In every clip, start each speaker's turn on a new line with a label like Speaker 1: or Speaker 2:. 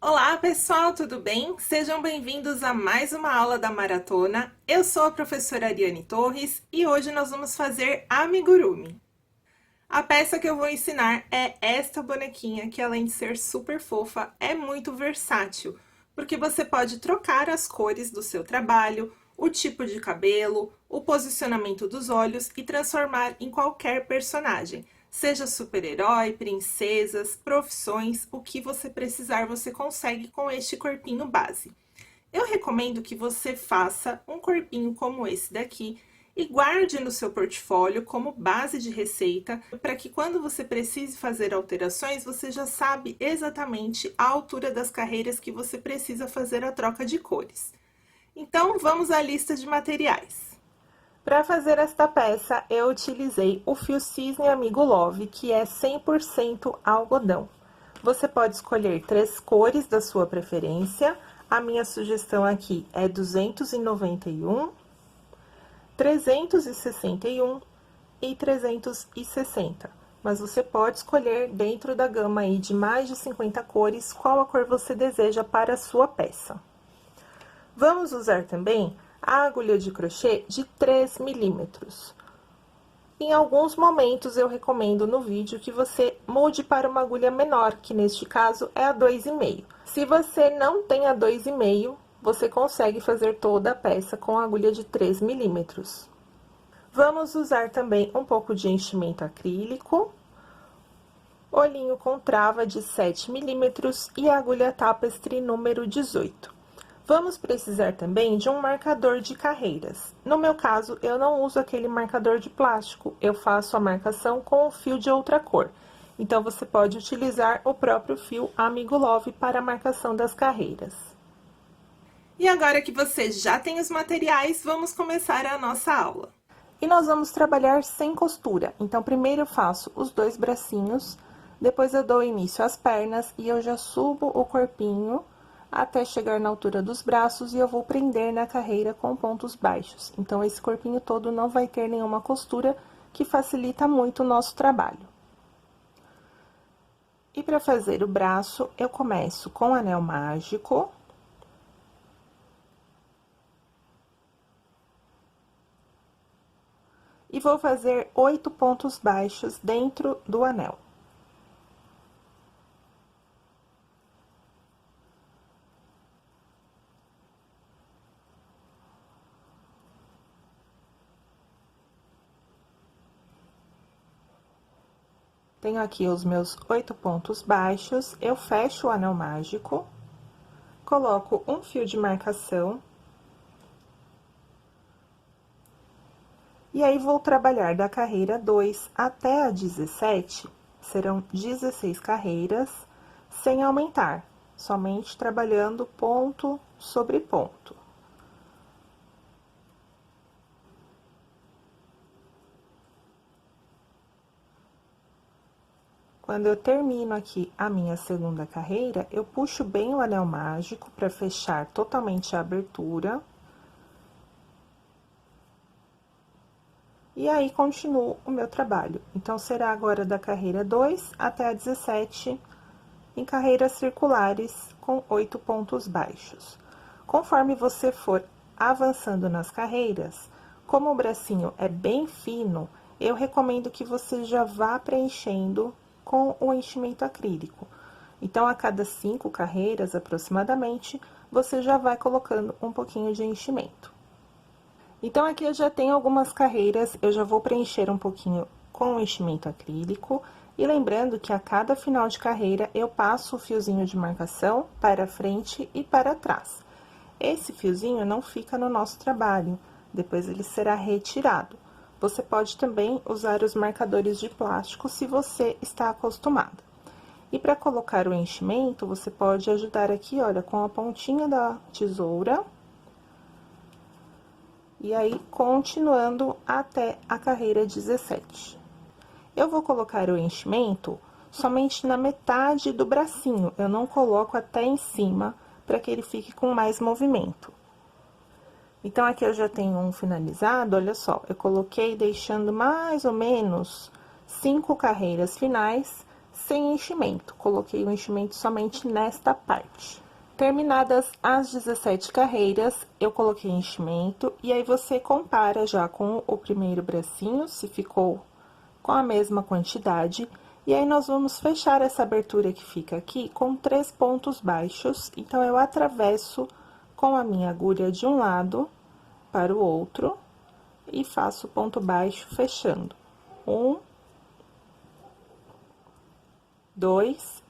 Speaker 1: Olá pessoal, tudo bem? Sejam bem-vindos a mais uma aula da Maratona. Eu sou a professora Ariane Torres e hoje nós vamos fazer amigurumi. A peça que eu vou ensinar é esta bonequinha que, além de ser super fofa, é muito versátil, porque você pode trocar as cores do seu trabalho, o tipo de cabelo, o posicionamento dos olhos e transformar em qualquer personagem. Seja super-herói, princesas, profissões, o que você precisar você consegue com este corpinho base. Eu recomendo que você faça um corpinho como esse daqui e guarde no seu portfólio como base de receita, para que quando você precise fazer alterações, você já sabe exatamente a altura das carreiras que você precisa fazer a troca de cores. Então, vamos à lista de materiais. Para fazer esta peça, eu utilizei o fio Cisne Amigo Love, que é 100% algodão. Você pode escolher 3 cores da sua preferência. A minha sugestão aqui é 291, 361 e 360. Mas você pode escolher dentro da gama aí de mais de 50 cores qual a cor você deseja para a sua peça. Vamos usar também a agulha de crochê de 3 milímetros. Em alguns momentos eu recomendo no vídeo que você mude para uma agulha menor, que neste caso é a 2,5. Se você não tem a 2,5, você consegue fazer toda a peça com a agulha de 3 milímetros. Vamos usar também um pouco de enchimento acrílico, olhinho com trava de 7 milímetros e a agulha tapestry número 18. Vamos precisar também de um marcador de carreiras. No meu caso, eu não uso aquele marcador de plástico, eu faço a marcação com o fio de outra cor. Então, você pode utilizar o próprio fio Amigo Love para a marcação das carreiras. E agora que você já tem os materiais, vamos começar a nossa aula. E nós vamos trabalhar sem costura. Então, primeiro eu faço os 2 bracinhos, depois eu dou início às pernas e eu já subo o corpinho até chegar na altura dos braços e eu vou prender na carreira com pontos baixos. Então, esse corpinho todo não vai ter nenhuma costura, que facilita muito o nosso trabalho. E para fazer o braço, eu começo com anel mágico. E vou fazer 8 pontos baixos dentro do anel. Tenho aqui os meus 8 pontos baixos, eu fecho o anel mágico, coloco um fio de marcação. E aí, vou trabalhar da carreira 2 até a 17, serão 16 carreiras, sem aumentar, somente trabalhando ponto sobre ponto. Quando eu termino aqui a minha segunda carreira, eu puxo bem o anel mágico para fechar totalmente a abertura. E aí, continuo o meu trabalho. Então, será agora da carreira 2 até a 17, em carreiras circulares, com 8 pontos baixos. Conforme você for avançando nas carreiras, como o bracinho é bem fino, eu recomendo que você já vá preenchendo com o enchimento acrílico. Então, a cada 5 carreiras, aproximadamente, você já vai colocando um pouquinho de enchimento. Então, aqui eu já tenho algumas carreiras, eu já vou preencher um pouquinho com o enchimento acrílico. E lembrando que a cada final de carreira, eu passo o fiozinho de marcação para frente e para trás. Esse fiozinho não fica no nosso trabalho, depois ele será retirado. Você pode também usar os marcadores de plástico, se você está acostumado. E para colocar o enchimento, você pode ajudar aqui, olha, com a pontinha da tesoura. E aí, continuando até a carreira 17. Eu vou colocar o enchimento somente na metade do bracinho, eu não coloco até em cima, para que ele fique com mais movimento. Então, aqui eu já tenho um finalizado, olha só, eu coloquei deixando mais ou menos 5 carreiras finais sem enchimento. Coloquei o enchimento somente nesta parte. Terminadas as 17 carreiras, eu coloquei enchimento, e aí você compara já com o primeiro bracinho, se ficou com a mesma quantidade. E aí, nós vamos fechar essa abertura que fica aqui com 3 pontos baixos. Então, eu atravesso com a minha agulha de um lado para o outro e faço ponto baixo fechando. 1, 2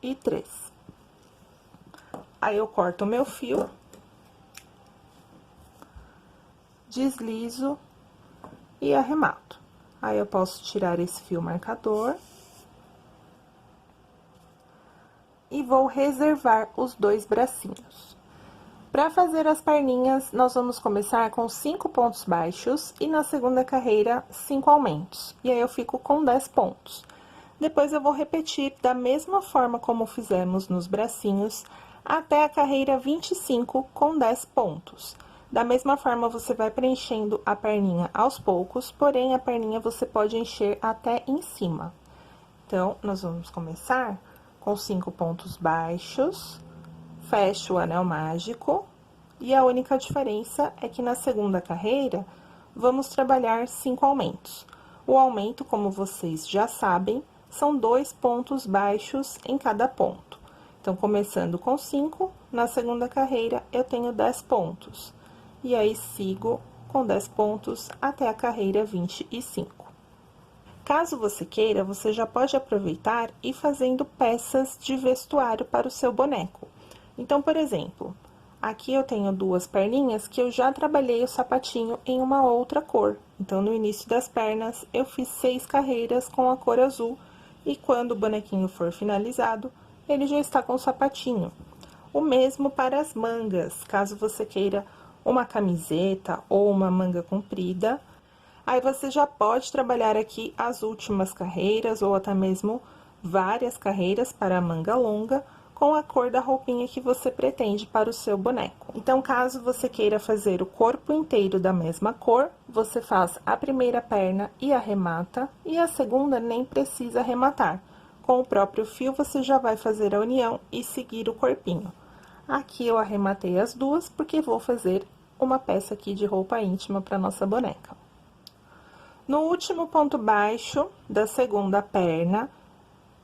Speaker 1: e 3. Aí, eu corto o meu fio, deslizo e arremato. Aí, eu posso tirar esse fio marcador. E vou reservar os 2 bracinhos. Para fazer as perninhas, nós vamos começar com 5 pontos baixos e na segunda carreira, 5 aumentos. E aí, eu fico com 10 pontos. Depois, eu vou repetir da mesma forma como fizemos nos bracinhos, até a carreira 25 com 10 pontos. Da mesma forma, você vai preenchendo a perninha aos poucos, porém, a perninha você pode encher até em cima. Então, nós vamos começar com 5 pontos baixos, fecho o anel mágico, e a única diferença é que na segunda carreira, vamos trabalhar 5 aumentos. O aumento, como vocês já sabem, são 2 pontos baixos em cada ponto. Então, começando com 5, na segunda carreira, eu tenho 10 pontos. E aí, sigo com 10 pontos até a carreira 25. Caso você queira, você já pode aproveitar e ir fazendo peças de vestuário para o seu boneco. Então, por exemplo, aqui eu tenho 2 perninhas que eu já trabalhei o sapatinho em uma outra cor. Então, no início das pernas, eu fiz 6 carreiras com a cor azul, e quando o bonequinho for finalizado, ele já está com o sapatinho. O mesmo para as mangas, caso você queira uma camiseta ou uma manga comprida. Aí, você já pode trabalhar aqui as últimas carreiras, ou até mesmo várias carreiras para a manga longa, com a cor da roupinha que você pretende para o seu boneco. Então, caso você queira fazer o corpo inteiro da mesma cor, você faz a primeira perna e arremata, e a segunda nem precisa arrematar. Com o próprio fio, você já vai fazer a união e seguir o corpinho. Aqui eu arrematei as duas, porque vou fazer uma peça aqui de roupa íntima para nossa boneca. No último ponto baixo da segunda perna,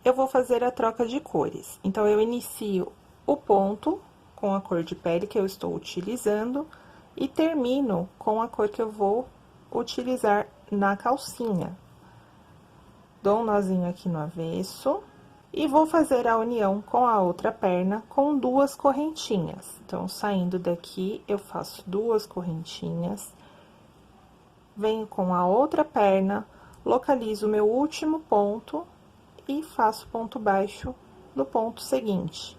Speaker 1: eu vou fazer a troca de cores. Então, eu inicio o ponto com a cor de pele que eu estou utilizando e termino com a cor que eu vou utilizar na calcinha. Dou um nozinho aqui no avesso e vou fazer a união com a outra perna com 2 correntinhas. Então, saindo daqui, eu faço 2 correntinhas. Venho com a outra perna, localizo o meu último ponto e faço ponto baixo no ponto seguinte.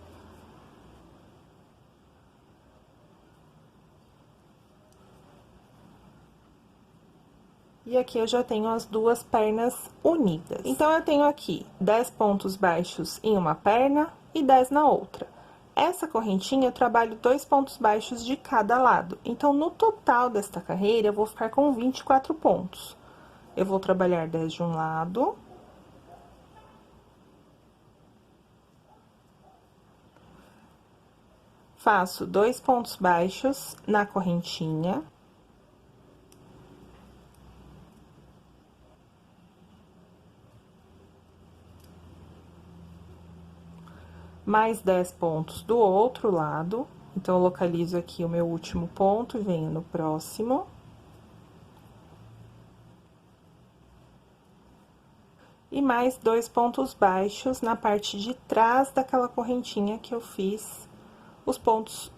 Speaker 1: E aqui eu já tenho as 2 pernas unidas. Então, eu tenho aqui 10 pontos baixos em uma perna e 10 na outra. Essa correntinha, eu trabalho 2 pontos baixos de cada lado. Então, no total desta carreira, eu vou ficar com 24 pontos. Eu vou trabalhar 10 de um lado. Faço 2 pontos baixos na correntinha. Mais 10 pontos do outro lado. Então, eu localizo aqui o meu último ponto e venho no próximo. E mais 2 pontos baixos na parte de trás daquela correntinha que eu fiz os pontos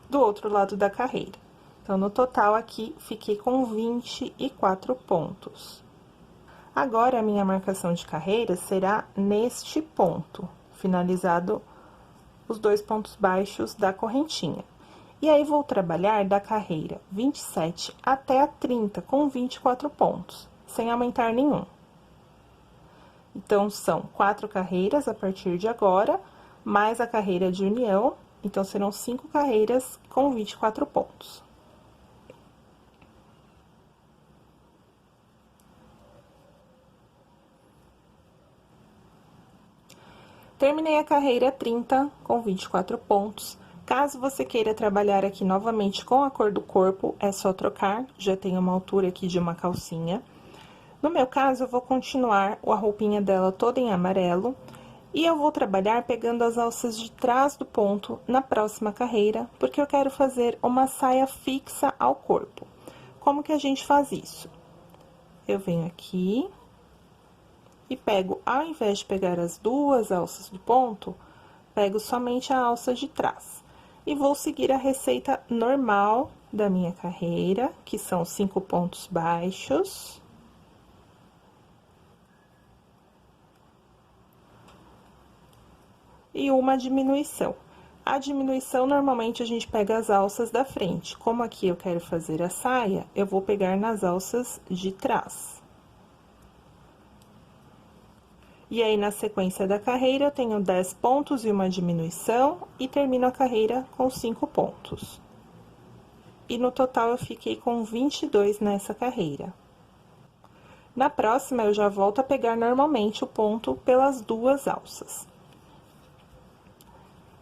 Speaker 1: do outro lado da carreira. Então, no total, aqui, fiquei com 24 pontos. Agora, a minha marcação de carreira será neste ponto, finalizado os 2 pontos baixos da correntinha. E aí, vou trabalhar da carreira 27 até a 30, com 24 pontos, sem aumentar nenhum. Então, são 4 carreiras a partir de agora, mais a carreira de união, então, serão 5 carreiras com 24 pontos. Terminei a carreira 30 com 24 pontos. Caso você queira trabalhar aqui novamente com a cor do corpo, é só trocar, já tem uma altura aqui de uma calcinha. No meu caso, eu vou continuar a roupinha dela toda em amarelo, e eu vou trabalhar pegando as alças de trás do ponto na próxima carreira, porque eu quero fazer uma saia fixa ao corpo. Como que a gente faz isso? Eu venho aqui e pego, ao invés de pegar as duas alças do ponto, pego somente a alça de trás. E vou seguir a receita normal da minha carreira, que são 5 pontos baixos. E uma diminuição. A diminuição, normalmente, a gente pega as alças da frente. Como aqui eu quero fazer a saia, eu vou pegar nas alças de trás. E aí, na sequência da carreira, eu tenho 10 pontos e uma diminuição, e termino a carreira com 5 pontos. E no total, eu fiquei com 22 nessa carreira. Na próxima, eu já volto a pegar normalmente o ponto pelas duas alças,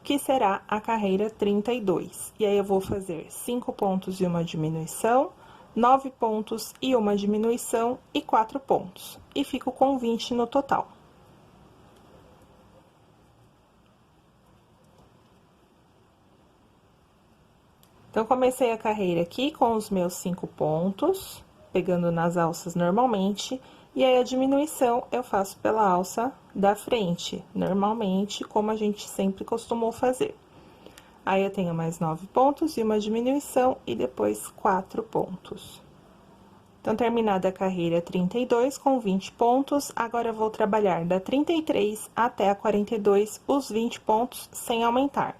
Speaker 1: que será a carreira 32. E aí, eu vou fazer 5 pontos e uma diminuição, 9 pontos e uma diminuição e 4 pontos. E fico com 20 no total. Então, comecei a carreira aqui com os meus 5 pontos, pegando nas alças normalmente, e aí a diminuição eu faço pela alça da frente, normalmente, como a gente sempre costumou fazer. Aí, eu tenho mais 9 pontos e uma diminuição, e depois 4 pontos. Então, terminada a carreira 32 com 20 pontos, agora eu vou trabalhar da 33 até a 42, os 20 pontos sem aumentar.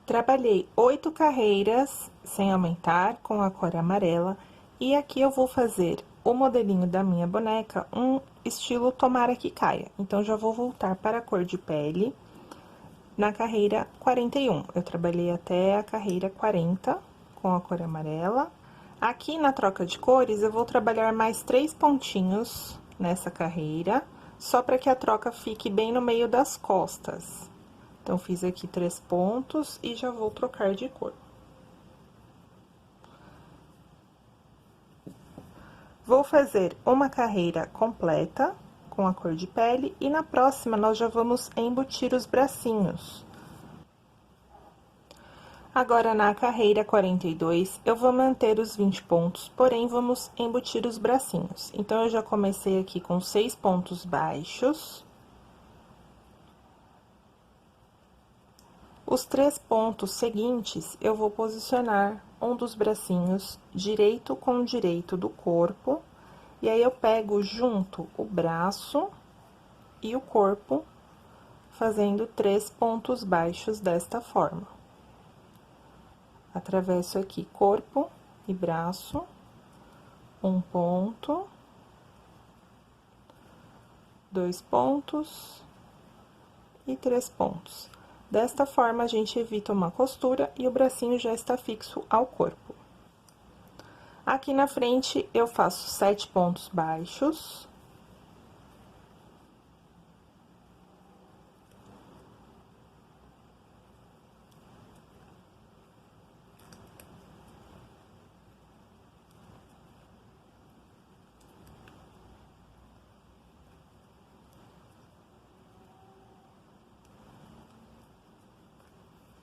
Speaker 1: Trabalhei 8 carreiras sem aumentar com a cor amarela, e aqui eu vou fazer o modelinho da minha boneca, um estilo tomara que caia. Então, já vou voltar para a cor de pele na carreira 41. Eu trabalhei até a carreira 40 com a cor amarela. Aqui na troca de cores, eu vou trabalhar mais 3 pontinhos nessa carreira, só para que a troca fique bem no meio das costas. Então, fiz aqui 3 pontos e já vou trocar de cor. Vou fazer uma carreira completa com a cor de pele, e na próxima, nós já vamos embutir os bracinhos. Agora, na carreira 42, eu vou manter os 20 pontos, porém, vamos embutir os bracinhos. Então, eu já comecei aqui com 6 pontos baixos. Os 3 pontos seguintes, eu vou posicionar um dos bracinhos direito com direito do corpo, e aí eu pego junto o braço e o corpo, fazendo 3 pontos baixos desta forma. Atravesso aqui corpo e braço, um ponto, 2 pontos e 3 pontos. Desta forma, a gente evita uma costura e o bracinho já está fixo ao corpo. Aqui na frente, eu faço 7 pontos baixos.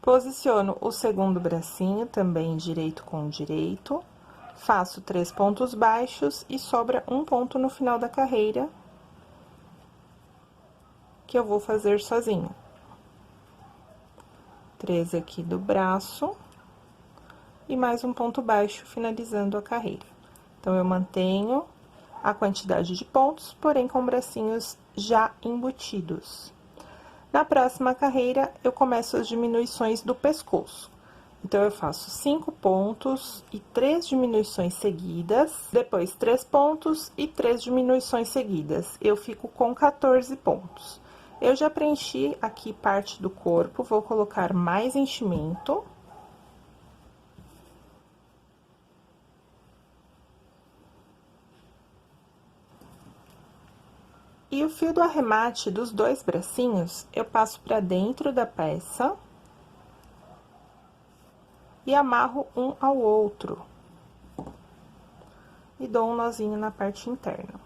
Speaker 1: Posiciono o segundo bracinho, também direito com direito, faço 3 pontos baixos e sobra um ponto no final da carreira, que eu vou fazer sozinha. 3 aqui do braço, e mais um ponto baixo, finalizando a carreira. Então, eu mantenho a quantidade de pontos, porém com bracinhos já embutidos. Na próxima carreira, eu começo as diminuições do pescoço. Então, eu faço 5 pontos e 3 diminuições seguidas, depois 3 pontos e 3 diminuições seguidas. Eu fico com 14 pontos. Eu já preenchi aqui parte do corpo, vou colocar mais enchimento. E fio do arremate dos dois bracinhos, eu passo pra dentro da peça e amarro um ao outro. E dou um nozinho na parte interna.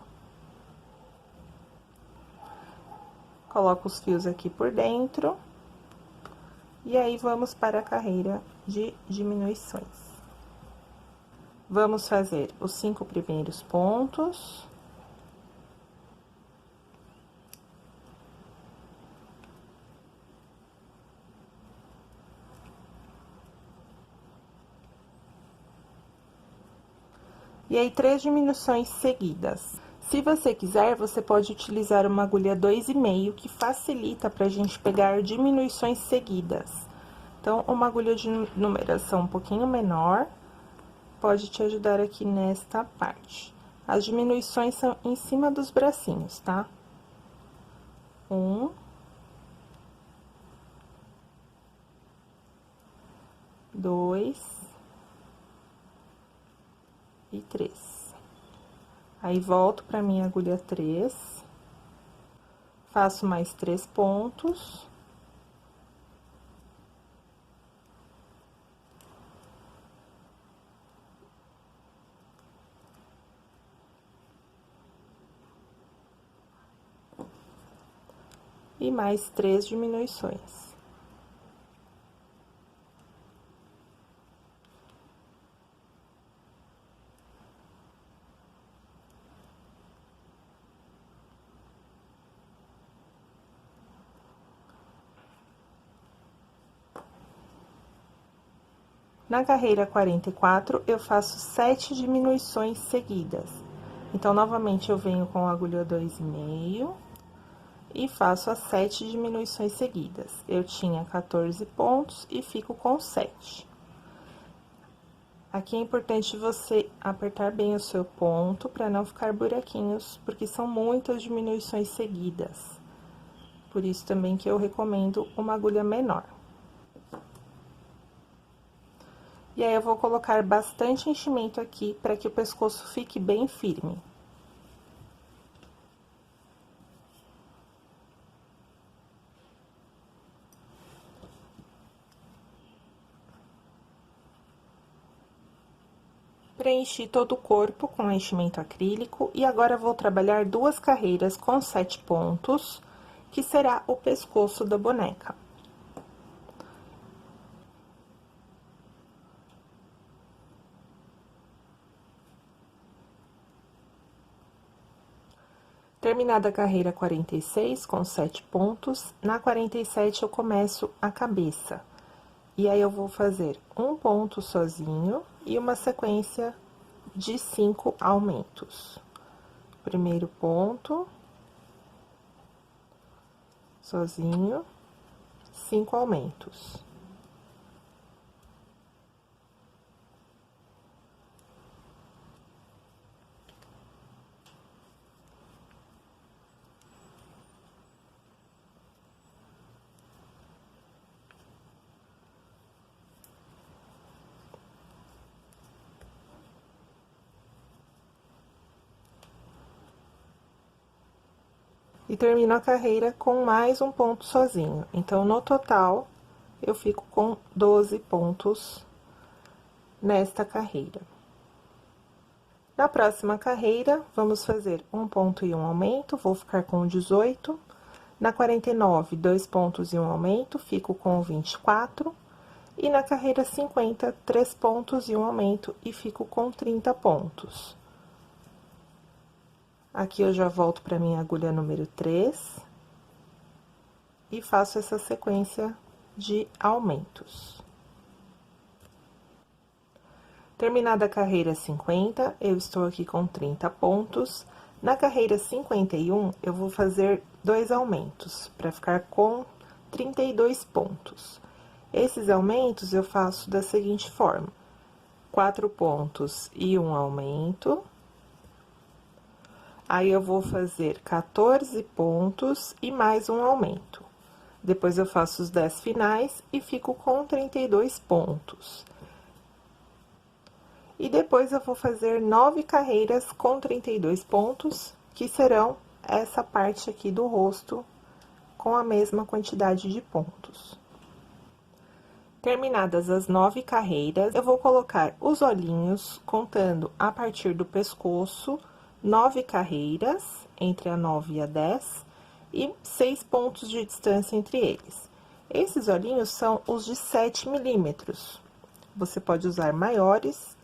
Speaker 1: Coloco os fios aqui por dentro. E aí, vamos para a carreira de diminuições. Vamos fazer os 5 primeiros pontos. E aí, 3 diminuições seguidas. Se você quiser, você pode utilizar uma agulha 2,5, que facilita pra gente pegar diminuições seguidas. Então, uma agulha de numeração um pouquinho menor pode te ajudar aqui nesta parte. As diminuições são em cima dos bracinhos, tá? 1, 2 e 3. Aí, volto pra minha agulha 3, faço mais 3 pontos. E mais 3 diminuições. Na carreira 44, eu faço 7 diminuições seguidas. Então, novamente, eu venho com a agulha 2,5 e faço as 7 diminuições seguidas. Eu tinha 14 pontos e fico com 7. Aqui é importante você apertar bem o seu ponto para não ficar buraquinhos, porque são muitas diminuições seguidas. Por isso também que eu recomendo uma agulha menor. E aí, eu vou colocar bastante enchimento aqui, para que o pescoço fique bem firme. Preenchi todo o corpo com enchimento acrílico, e agora vou trabalhar 2 carreiras com 7 pontos, que será o pescoço da boneca. Terminada a carreira 46, com 7 pontos, na 47 eu começo a cabeça. E aí, eu vou fazer um ponto sozinho e uma sequência de 5 aumentos. Primeiro ponto, sozinho, 5 aumentos. E termino a carreira com mais um ponto sozinho. Então, no total, eu fico com 12 pontos nesta carreira. Na próxima carreira, vamos fazer um ponto e um aumento, vou ficar com 18. Na 49, 2 pontos e um aumento, fico com 24. E na carreira 50, 3 pontos e um aumento, e fico com 30 pontos. Aqui, eu já volto para minha agulha número 3 e faço essa sequência de aumentos. Terminada a carreira 50, eu estou aqui com 30 pontos. Na carreira 51, eu vou fazer 2 aumentos, para ficar com 32 pontos. Esses aumentos eu faço da seguinte forma: 4 pontos e um aumento. Aí, eu vou fazer 14 pontos e mais um aumento. Depois, eu faço os 10 finais e fico com 32 pontos. E depois, eu vou fazer 9 carreiras com 32 pontos, que serão essa parte aqui do rosto com a mesma quantidade de pontos. Terminadas as 9 carreiras, eu vou colocar os olhinhos, contando a partir do pescoço, 9 carreiras, entre a 9 e a 10, e 6 pontos de distância entre eles. Esses olhinhos são os de 7 milímetros. Você pode usar maiores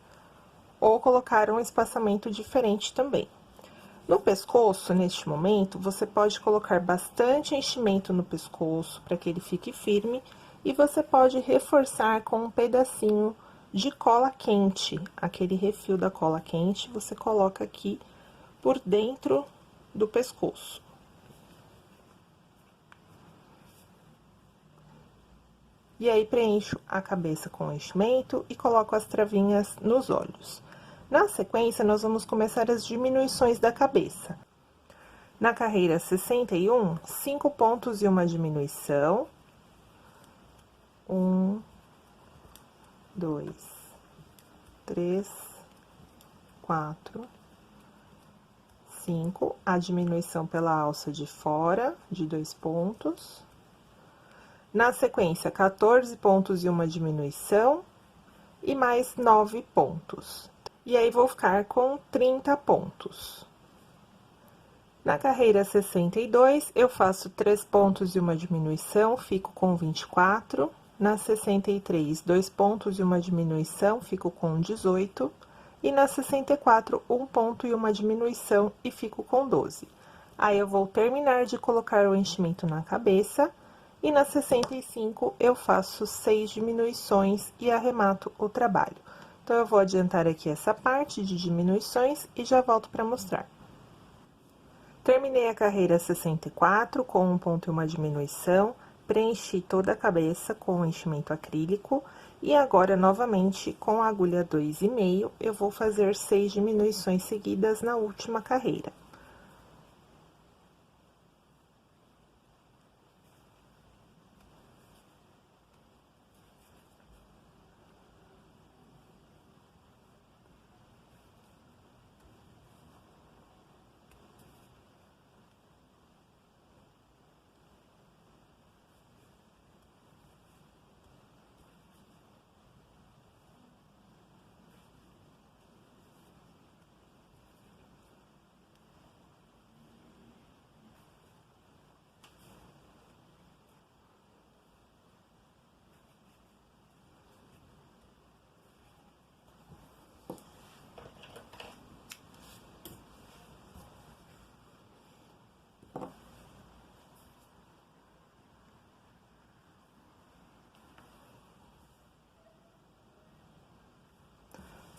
Speaker 1: ou colocar um espaçamento diferente também. No pescoço, neste momento, você pode colocar bastante enchimento no pescoço para que ele fique firme e você pode reforçar com um pedacinho de cola quente. Aquele refil da cola quente, você coloca aqui por dentro do pescoço. E aí, preencho a cabeça com enchimento e coloco as travinhas nos olhos. Na sequência, nós vamos começar as diminuições da cabeça. Na carreira 61, 5 pontos e uma diminuição. 1, 2, 3, 4, 5. A diminuição pela alça de fora, de 2 pontos. Na sequência, 14 pontos e uma diminuição, e mais 9 pontos. E aí, vou ficar com 30 pontos. Na carreira 62, eu faço 3 pontos e uma diminuição, fico com 24. Na 63, 2 pontos e uma diminuição, fico com 18. E na 64, 1 ponto e uma diminuição, e fico com 12. Aí, eu vou terminar de colocar o enchimento na cabeça. E na 65, eu faço 6 diminuições e arremato o trabalho. Então, eu vou adiantar aqui essa parte de diminuições e já volto para mostrar. Terminei a carreira 64 com 1 ponto e uma diminuição, preenchi toda a cabeça com enchimento acrílico. E agora, novamente, com a agulha 2,5, eu vou fazer 6 diminuições seguidas na última carreira.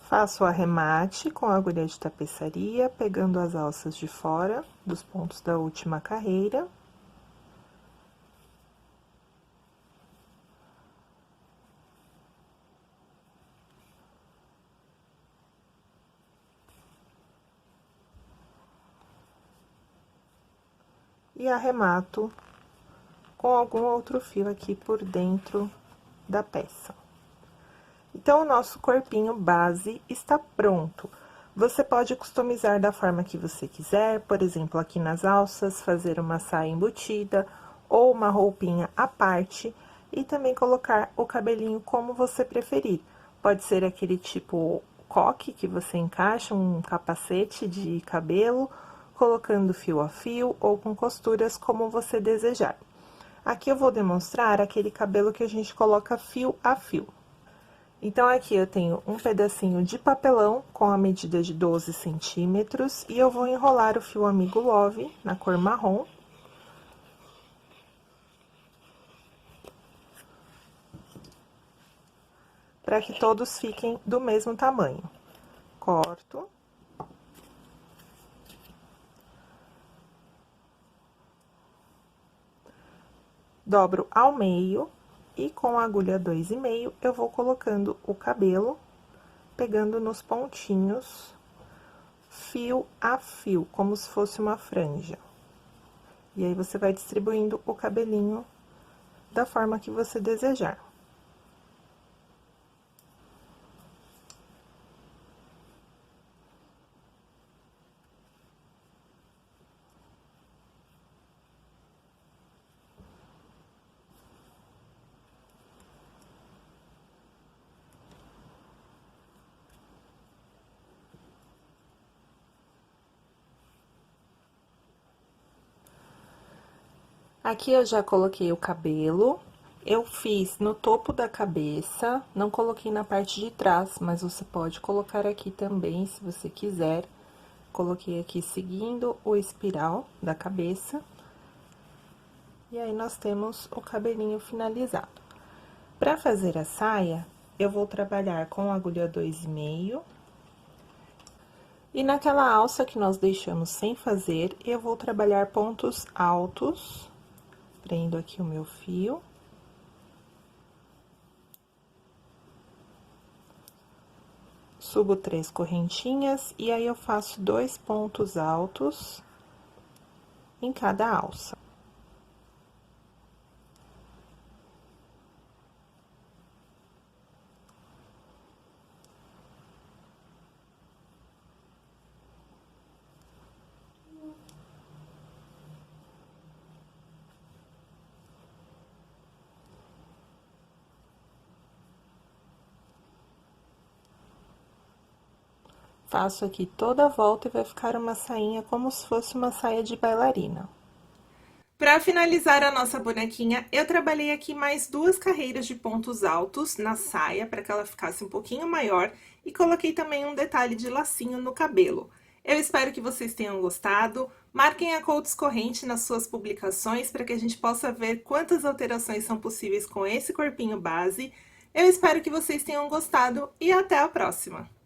Speaker 1: Faço o arremate com a agulha de tapeçaria, pegando as alças de fora dos pontos da última carreira. E arremato com algum outro fio aqui por dentro da peça. Então, o nosso corpinho base está pronto. Você pode customizar da forma que você quiser, por exemplo, aqui nas alças, fazer uma saia embutida ou uma roupinha à parte e também colocar o cabelinho como você preferir. Pode ser aquele tipo coque que você encaixa um capacete de cabelo, colocando fio a fio ou com costuras como você desejar. Aqui eu vou demonstrar aquele cabelo que a gente coloca fio a fio. Então, aqui eu tenho um pedacinho de papelão com a medida de 12 centímetros e eu vou enrolar o fio Amigo Love na cor marrom. Para que todos fiquem do mesmo tamanho. Corto. Dobro ao meio. E com a agulha 2,5, eu vou colocando o cabelo, pegando nos pontinhos, fio a fio, como se fosse uma franja. E aí, você vai distribuindo o cabelinho da forma que você desejar. Aqui eu já coloquei o cabelo, eu fiz no topo da cabeça, não coloquei na parte de trás, mas você pode colocar aqui também, se você quiser. Coloquei aqui seguindo o espiral da cabeça. E aí, nós temos o cabelinho finalizado. Para fazer a saia, eu vou trabalhar com agulha 2,5. E naquela alça que nós deixamos sem fazer, eu vou trabalhar pontos altos. Prendo aqui o meu fio. Subo 3 correntinhas e aí eu faço 2 pontos altos em cada alça. Faço aqui toda a volta e vai ficar uma sainha como se fosse uma saia de bailarina. Para finalizar a nossa bonequinha, eu trabalhei aqui mais 2 carreiras de pontos altos na saia, para que ela ficasse um pouquinho maior, e coloquei também um detalhe de lacinho no cabelo. Eu espero que vocês tenham gostado. Marquem a Coats Corrente nas suas publicações, para que a gente possa ver quantas alterações são possíveis com esse corpinho base. Eu espero que vocês tenham gostado e até a próxima!